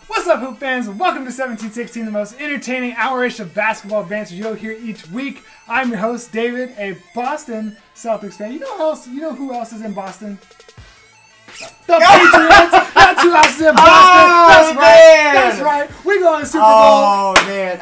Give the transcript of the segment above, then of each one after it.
What's up, Hoop fans? Welcome to 1716, the most entertaining hour-ish of basketball banter you'll hear each week. I'm your host, David, a Boston Celtics fan. You know who else is in Boston? The Patriots! That's who else is in Boston! That's right! That's right! We go on the Super Bowl! Oh, man.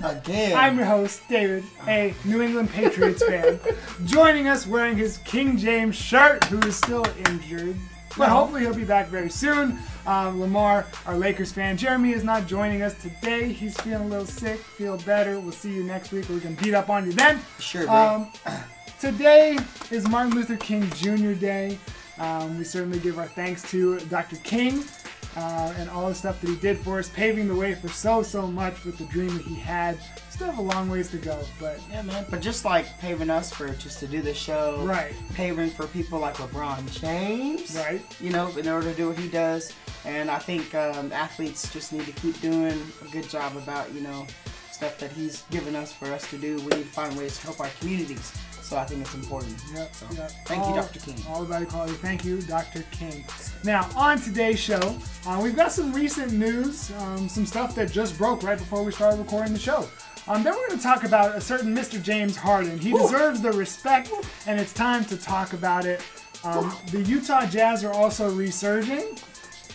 Again! I'm your host, David, a New England Patriots fan. Joining us wearing his King James shirt, who is still injured. But hopefully he'll be back very soon. Lamar, our Lakers fan. Jeremy is not joining us today. He's feeling a little sick. Feel better. We'll see you next week. We can beat up on you then. Sure, bro. Today is Martin Luther King Jr. Day. We certainly give our thanks to Dr. King and all the stuff that he did for us, paving the way for so much with the dream that he had. Still have a long ways to go, but yeah, man. But just like paving us for just to do the show, right? Paving for people like LeBron James, right? You know, in order to do what he does. And I think athletes just need to keep doing a good job about stuff that he's given us for us to do. We need to find ways to help our communities. So I think it's important. Yep. So, thank you, Dr. King. All about equality. Thank you, Dr. King. Now, on today's show, we've got some recent news, some stuff that just broke right before we started recording the show. Then we're going to talk about a certain Mr. James Harden. He deserves the respect, and it's time to talk about it. The Utah Jazz are also resurging.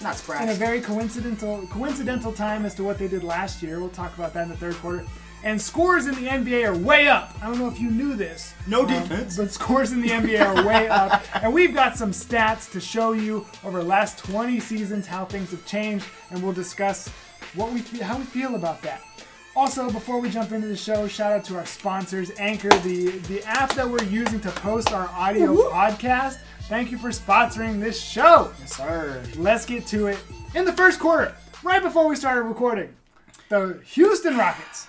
Not surprised. In a very coincidental time as to what they did last year. We'll talk about that in the third quarter. And scores in the NBA are way up. I don't know if you knew this. No defense. But scores in the NBA are way up. And we've got some stats to show you over the last 20 seasons how things have changed. And we'll discuss how we feel about that. Also, before we jump into the show, shout out to our sponsors, Anchor, the app that we're using to post our audio podcast. Thank you for sponsoring this show. Yes, sir. Let's get to it. In the first quarter, right before we started recording, the Houston Rockets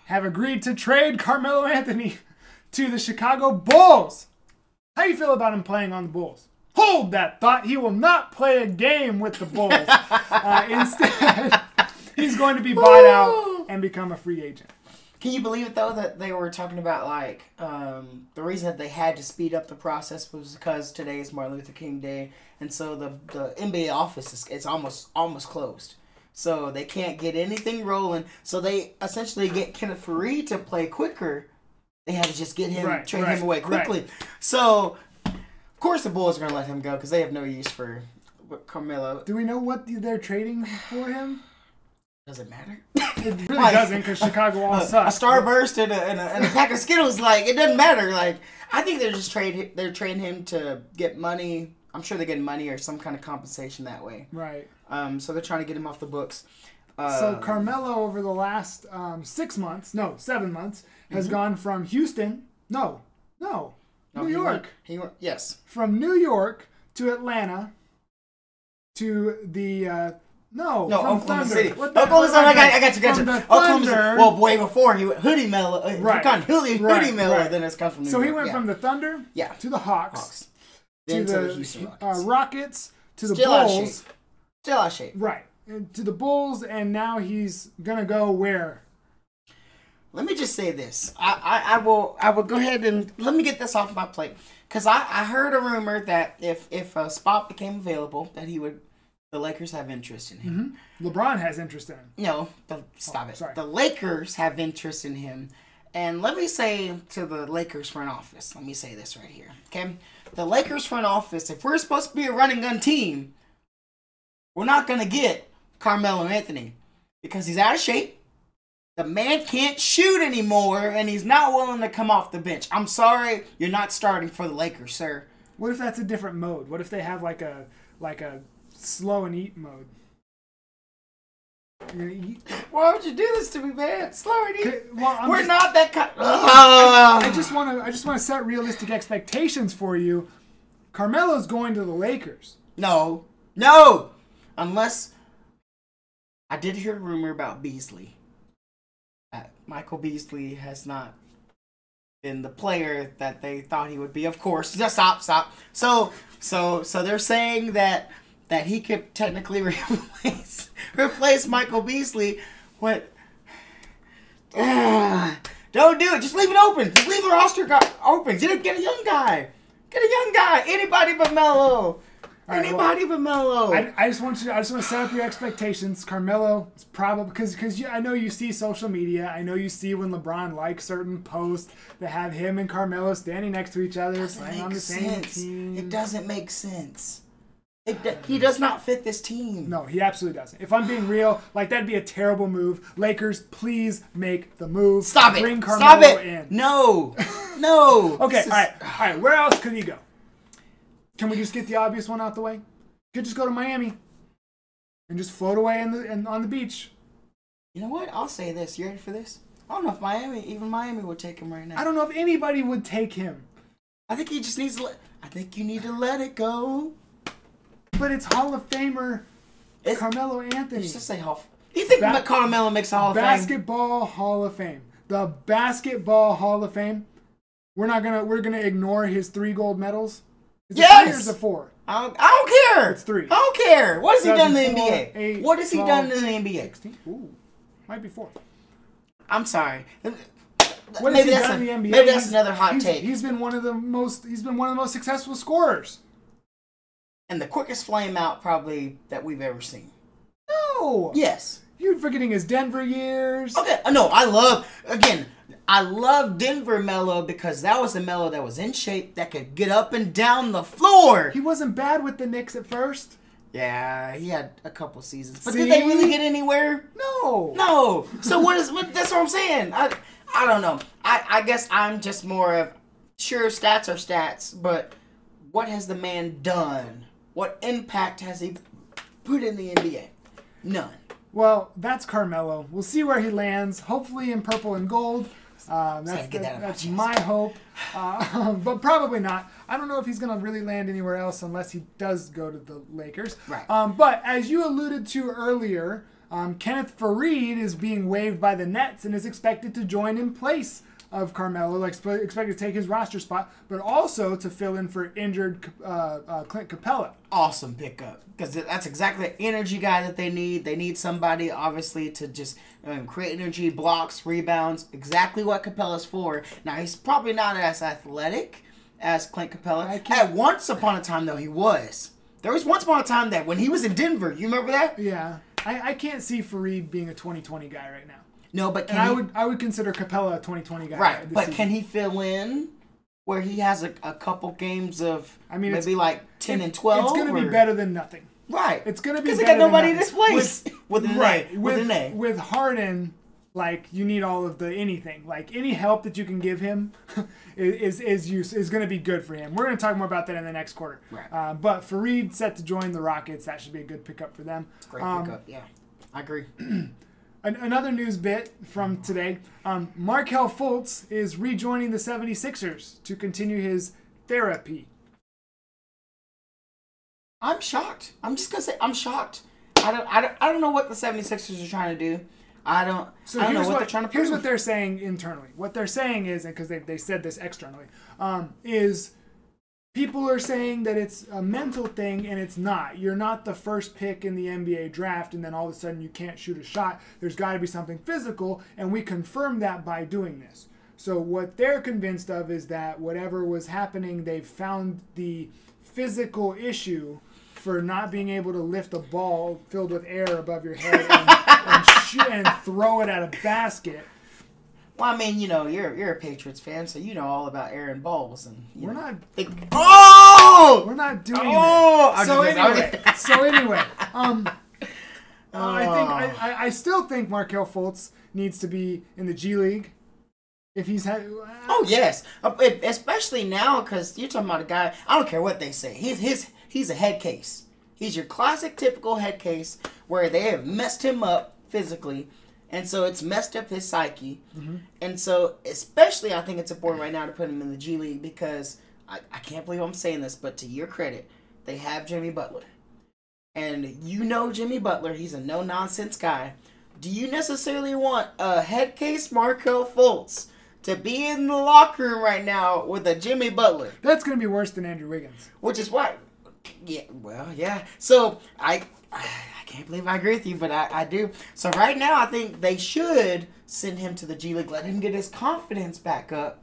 have agreed to trade Carmelo Anthony to the Chicago Bulls. How do you feel about him playing on the Bulls? Hold that thought. He will not play a game with the Bulls. Instead, he's going to be bought out and become a free agent. Can you believe it, though, that they were talking about, the reason that they had to speed up the process was because today is Martin Luther King Day, and so the NBA office is almost closed. So they can't get anything rolling. So they essentially get Kenneth Faried to play quicker. They had to just get him, trade him away quickly. Right. So, of course, the Bulls are going to let him go because they have no use for Carmelo. Do we know what they're trading for him? Does it matter? It really doesn't because Chicago all sucks. A Starburst and a pack of Skittles, it doesn't matter. I think they're trading him to get money. I'm sure they're getting money or some kind of compensation that way. Right. So they're trying to get him off the books. So Carmelo over the last 7 months, has gone from Houston. No, New York. Yes. From New York to Atlanta to the from Oklahoma Thunder. City. Oklahoma City. I got you. Oklahoma City. Well, way before he went Hoodie Melo. Hoodie Melo. Then it's come from New York. So he went from the Thunder to the Hawks. Then to the Houston Rockets, to the Still Bulls. Still out of shape. Right. And to the Bulls, and now he's going to go where? Let me just say this. I will go ahead and let me get this off my plate. Because I heard a rumor that if a spot became available, that the Lakers have interest in him. Mm-hmm. LeBron has interest in him. No, stop it. Sorry. The Lakers have interest in him. And let me say to the Lakers front office, let me say this right here. Okay? The Lakers front office, if we're supposed to be a running gun team, we're not going to get Carmelo Anthony because he's out of shape. The man can't shoot anymore, and he's not willing to come off the bench. I'm sorry, you're not starting for the Lakers, sir. What if that's a different mode? What if they have like a slow and eat mode? You're gonna eat? Why would you do this to me, man? Slow and eat. Well, we're not that kind. I just want to set realistic expectations for you. Carmelo's going to the Lakers. No. Unless I did hear a rumor about Beasley. Michael Beasley has not been the player that they thought he would be. Of course, just stop. So they're saying that he could technically replace Michael Beasley. What? Don't do it. Just leave it open. Just leave the roster open. Get a young guy. Anybody but Melo. Anybody but Melo. I just want to set up your expectations. Carmelo is probably because I know you see social media. I know you see when LeBron likes certain posts that have him and Carmelo standing next to each other, playing on the same team. It doesn't make sense. He does not fit this team. No, he absolutely doesn't. If I'm being real, like that'd be a terrible move. Lakers, please make the move. Stop it. Bring Carmelo in. No. No. Okay, all right. Where else could he go? Can we just get the obvious one out the way? You could just go to Miami and just float away on the beach. You know what? I'll say this. You ready for this? I don't know if even Miami would take him right now. I don't know if anybody would take him. I think he just needs to I think you need to let it go. But it's Hall of Famer Carmelo Anthony. Just to say you think Carmelo makes a Hall of Fame? Basketball Hall of Fame. The Basketball Hall of Fame. We're gonna ignore his 3 gold medals. Is it 3 or is it 4? I don't care. It's 3. I don't care. What has he done in the 4, NBA? 8, What has he 12, done in the NBA? 16? Ooh, might be 4. I'm sorry. What has he done in the NBA? Maybe that's another hot take. He's been one of the most successful scorers. And the quickest flame out probably that we've ever seen. No. Yes. You're forgetting his Denver years. Okay. No, I love Denver Melo because that was the Melo that was in shape, that could get up and down the floor. He wasn't bad with the Knicks at first. Yeah, he had a couple seasons. But did they really get anywhere? No. No. So that's what I'm saying. I don't know. I guess I'm just more of, sure, stats are stats, but what has the man done? What impact has he put in the NBA? None. Well, that's Carmelo. We'll see where he lands. Hopefully in purple and gold. That's my hope. But probably not. I don't know if he's going to really land anywhere else unless he does go to the Lakers. Right. But as you alluded to earlier, Kenneth Faried is being waived by the Nets and is expected to join in place of Carmelo, expected to take his roster spot, but also to fill in for injured Clint Capella. Awesome pickup, because that's exactly the energy guy that they need. They need somebody, obviously, to just create energy, blocks, rebounds, exactly what Capella's for. Now, he's probably not as athletic as Clint Capella. At once upon a time, though, he was. There was once upon a time that when he was in Denver, you remember that? Yeah. I can't see Faried being a 2020 guy right now. No, but I would consider Capella a 2020 guy. Right, but can he fill in where he has a couple games of maybe like 10 and 12? It's going to be better than nothing. Right. It's going to be better than nothing. Because they got nobody in this place. With an A. With Harden, like, you need all of the anything. Like, any help that you can give him is going to be good for him. We're going to talk more about that in the next quarter. Right. But Faried set to join the Rockets. That should be a good pickup for them. Great pickup, yeah. I agree. Another news bit from today, Markelle Fultz is rejoining the 76ers to continue his therapy. I'm shocked. I'm just going to say I'm shocked. I don't know what the 76ers are trying to do. I don't know what they're trying to prove. Here's what they're saying internally. What they're saying is, and because they said this externally, is people are saying that it's a mental thing, and it's not. You're not the first pick in the NBA draft, and then all of a sudden you can't shoot a shot. There's got to be something physical, and we confirm that by doing this. So what they're convinced of is that whatever was happening, they've found the physical issue for not being able to lift a ball filled with air above your head and shoot and throw it at a basket. Well, I mean, you're a Patriots fan, so you know all about air and balls, and we're not doing that. So anyway, I still think Markelle Fultz needs to be in the G League. If he's had, oh yes, especially now because you're talking about a guy. I don't care what they say. He's a head case. He's your classic, typical head case where they have messed him up physically. And so it's messed up his psyche. Mm-hmm. And so especially I think it's important right now to put him in the G League because I can't believe I'm saying this, but to your credit, they have Jimmy Butler. And Jimmy Butler, he's a no-nonsense guy. Do you necessarily want a head case Markelle Fultz to be in the locker room right now with a Jimmy Butler? That's going to be worse than Andrew Wiggins. Which is why. Yeah, well, yeah. So I can't believe I agree with you, but I do. So right now, I think they should send him to the G League, let him get his confidence back up,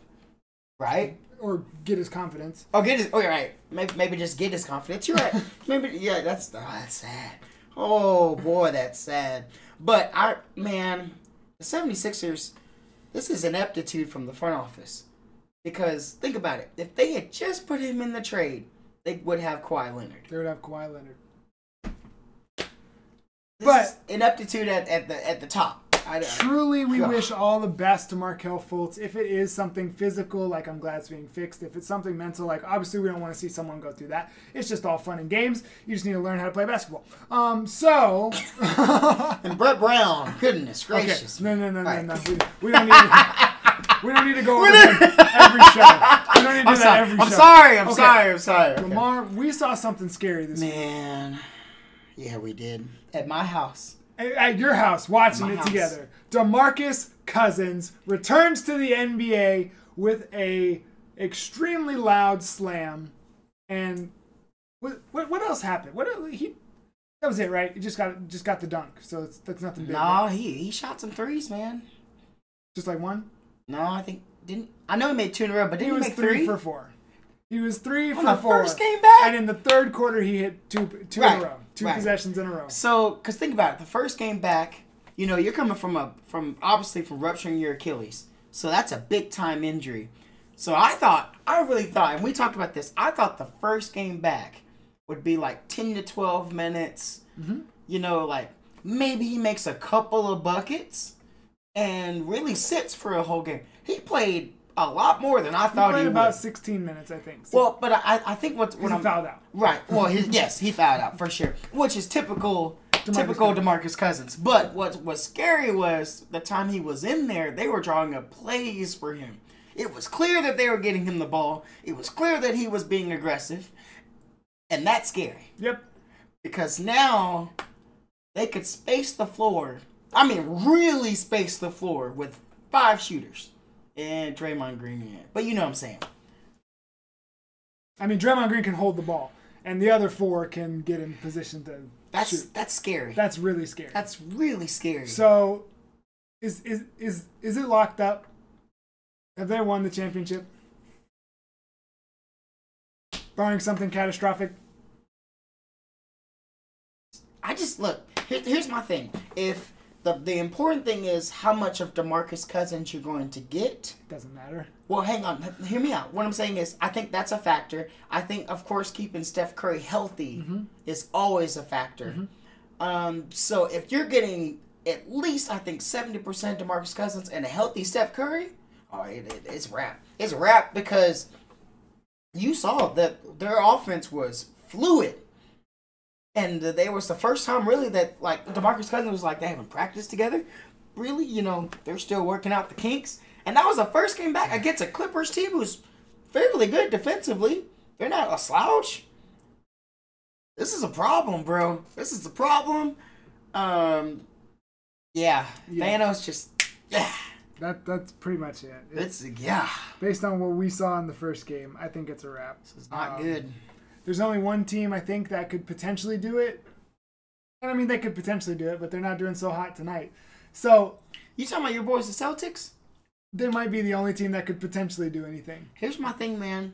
right? or get his confidence. Oh, get his. Oh, you're right. Maybe just get his confidence. You're right. Maybe that's sad. Oh boy, that's sad. But the 76ers, this is ineptitude from the front office. Because think about it. If they had just put him in the trade, they would have Kawhi Leonard. They would have Kawhi Leonard. But is ineptitude at the top. Truly, we wish all the best to Markelle Fultz. If it is something physical, like I'm glad it's being fixed. If it's something mental, like obviously we don't want to see someone go through that. It's just all fun and games. You just need to learn how to play basketball. So. And Brett Brown, goodness gracious. Okay. No. We don't need to. We don't need to go over him every show. We don't need to do that every show. I'm sorry. Lamar, we saw something scary this week. Man. Yeah, we did. At my house. At your house, watching it together. DeMarcus Cousins returns to the NBA with a extremely loud slam. And what else happened? That was it, right? He just got the dunk. So that's nothing big. No, right? he shot some threes, man. Just like one? No, I know he made 2 in a row, but didn't he make 3 for 4? He was 3 for 4. On the first game back? And in the third quarter, he hit two in a row. Two possessions in a row. So, because think about it. The first game back, you're coming from rupturing your Achilles. So that's a big-time injury. So I really thought, and we talked about this, I thought the first game back would be like 10 to 12 minutes. Mm-hmm. Like maybe he makes a couple of buckets and really sits for a whole game. He played a lot more than I thought he would. About 16 minutes, I think. Well, but I think what I'm fouled out. Right. Well, he fouled out for sure, which is typical DeMarcus Cousins. But what was scary was the time he was in there, they were drawing up plays for him. It was clear that they were getting him the ball. It was clear that he was being aggressive, and that's scary. Yep. Because now they could space the floor. I mean, really space the floor with 5 shooters. And Draymond Green in it. But you know what I'm saying. I mean, Draymond Green can hold the ball. And the other 4 can get in position to shoot. That's scary. That's really scary. That's really scary. So, is it locked up? Have they won the championship? Barring something catastrophic? Here's my thing. If the important thing is how much of DeMarcus Cousins you're going to get. Doesn't matter. Well, hang on. Hear me out. What I'm saying is I think that's a factor. I think, of course, keeping Steph Curry healthy is always a factor. Mm-hmm. So if you're getting at least, I think, 70% DeMarcus Cousins and a healthy Steph Curry, it's a wrap. It's a wrap because you saw that their offense was fluid. And they was the first time really that like DeMarcus Cousins was like they haven't practiced together. Really, they're still working out the kinks. And that was the first game back against a Clippers team who's fairly good defensively. They're not a slouch. This is a problem, bro. This is a problem. Yeah. Thanos just That's pretty much it. It's Based on what we saw in the first game, I think it's a wrap. This is not good. There's only one team, I think, that could potentially do it. And I mean, they could potentially do it, but they're not doing so hot tonight. So... You talking about your boys, the Celtics? They might be the only team that could potentially do anything. Here's my thing, man.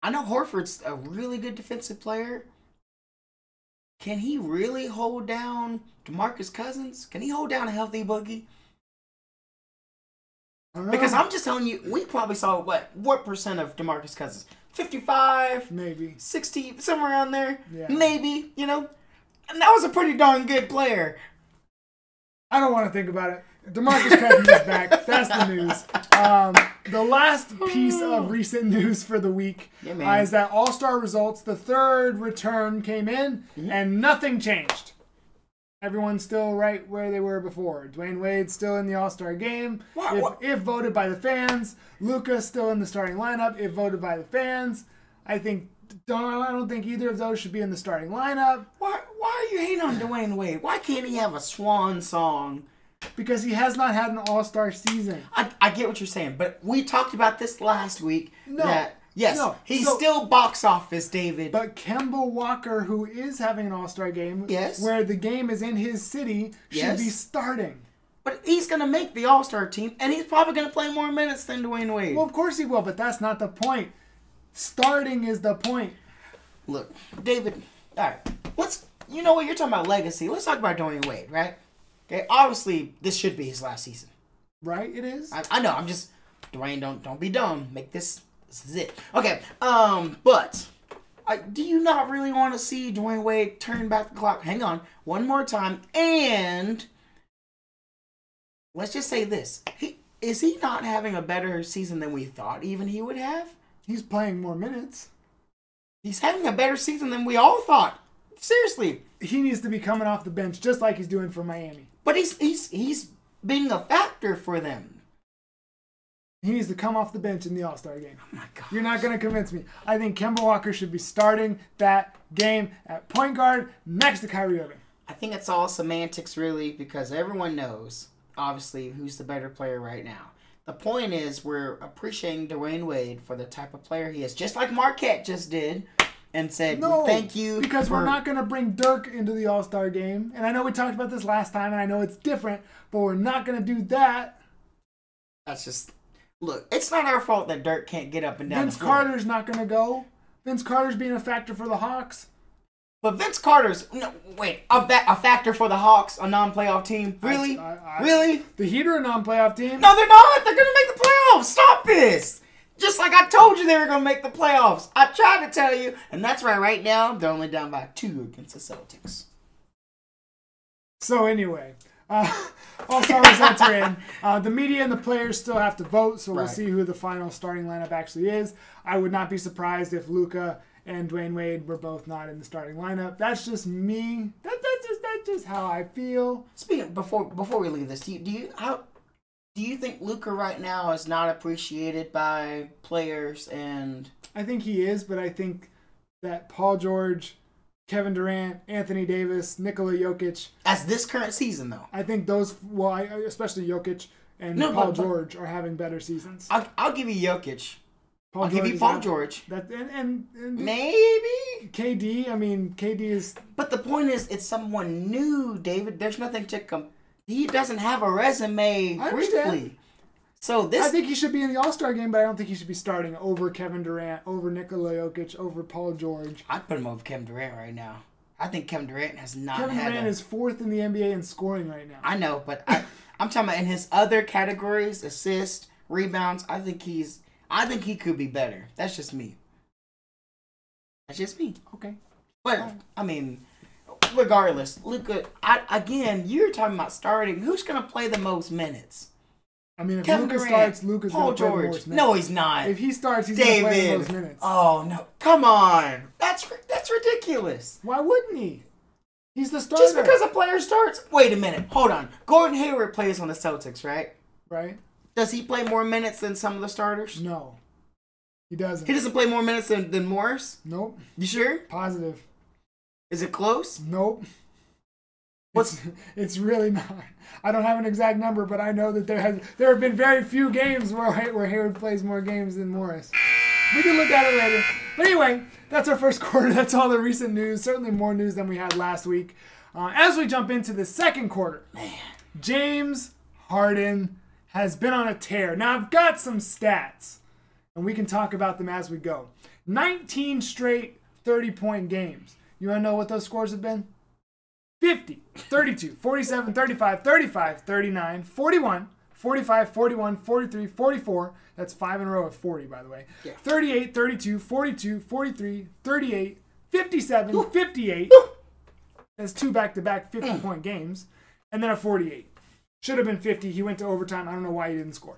I know Horford's a really good defensive player. Can he really hold down DeMarcus Cousins? Can he hold down a healthy Boogie? Because I'm just telling you, we probably saw what percent of DeMarcus Cousins? 55? Maybe. 60, somewhere around there? Yeah. Maybe, And that was a pretty darn good player. I don't want to think about it. DeMarcus Cousins is back. That's the news. The last piece of recent news for the week is that All-Star results, the third return came in, and nothing changed. Everyone's still right where they were before. Dwayne Wade's still in the All-Star game. If voted by the fans. Luka's still in the starting lineup if voted by the fans. I don't think either of those should be in the starting lineup. Why are you hating on Dwayne Wade? Why can't he have a swan song? Because he has not had an All-Star season. I get what you're saying, but we talked about this last week. He's So, still box office, David. But Kemba Walker, who is having an All-Star game, Yes. where the game is in his city, should Yes. be starting. But he's going to make the All-Star team, and he's probably going to play more minutes than Dwayne Wade. Well, of course he will, but that's not the point. Starting is the point. Look, David, all right, you know what, you're talking about legacy. Let's talk about Dwayne Wade, right? Okay, obviously, this should be his last season. Right, it is. I know, Dwayne, don't be dumb. This is it. Okay, but do you not really want to see Dwayne Wade turn back the clock? Hang on, one more time, and let's just say this. Is he not having a better season than we thought even he would have? He's playing more minutes. He's having a better season than we all thought. Seriously. He needs to be coming off the bench just like he's doing for Miami. But he's being a factor for them. He needs to come off the bench in the All-Star game. Oh my God. You're not going to convince me. I think Kemba Walker should be starting that game at point guard next to Kyrie Irving. I think it's all semantics, really, because everyone knows, obviously, who's the better player right now. The point is we're appreciating Dwayne Wade for the type of player he is, just like Marquette just did and said, no, thank you. Because we're not going to bring Dirk into the All-Star game. And I know we talked about this last time, and I know it's different, but we're not going to do that. That's just... Look, it's not our fault that Dirk can't get up and down Vince the floor. Carter's not going to go. Vince Carter's being a factor for the Hawks. But Vince Carter's... No, wait. A factor for the Hawks, a non-playoff team? Really? Really? The Heat are a non-playoff team. No, they're not. They're going to make the playoffs. Stop this. Just like I told you they were going to make the playoffs. I tried to tell you. And that's why right now they're only down by 2 against the Celtics. So anyway... All-Star results are in. The media and the players still have to vote, so we'll see who the final starting lineup actually is. I would not be surprised if Luka and Dwayne Wade were both not in the starting lineup. That's just me. That's just how I feel. Speaking before we leave this, do you think Luka right now is not appreciated by players? And I think he is, but I think that Paul George, Kevin Durant, Anthony Davis, Nikola Jokic. As this current season, though. I think those, especially Jokic and Paul George are having better seasons. I'll give you Jokic. I'll give you Paul George. And maybe KD. I mean, KD is... But the point is, it's someone new, David. There's nothing to he doesn't have a resume briefly. So I think he should be in the All-Star game, but I don't think he should be starting over Kevin Durant, over Nikola Jokic, over Paul George. I'd put him over Kevin Durant right now. I think Kevin Durant has not Kevin Durant is 4th in the NBA in scoring right now. I know, but I'm talking about in his other categories, assists, rebounds. I think he could be better. That's just me. That's just me. Okay. But, I mean, regardless, Luka, again, you're talking about starting. Who's going to play the most minutes? I mean, if Luka starts, Luka's going to play the most minutes. No, he's not. If he starts, he's going to play the most minutes. Oh, no. Come on. That's ridiculous. Why wouldn't he? He's the starter. Just because a player starts? Wait a minute. Hold on. Gordon Hayward plays on the Celtics, right? Right. Does he play more minutes than some of the starters? No. He doesn't. He doesn't play more minutes than Morris? Nope. You sure? Positive. Is it close? Nope. It's really not. I don't have an exact number, but I know that there have been very few games where Hayward plays more games than Morris. We can look at it later. But anyway, that's our first quarter. That's all the recent news. Certainly more news than we had last week. As we jump into the second quarter, James Harden has been on a tear. Now, I've got some stats, and we can talk about them as we go. 19 straight 30-point games. You want to know what those scores have been? 50, 32, 47, 35, 35, 39, 41, 45, 41, 43, 44. That's 5 in a row of 40, by the way. Yeah. 38, 32, 42, 43, 38, 57, 58. That's 2 back-to-back 50-point games. And then a 48. Should have been 50. He went to overtime. I don't know why he didn't score.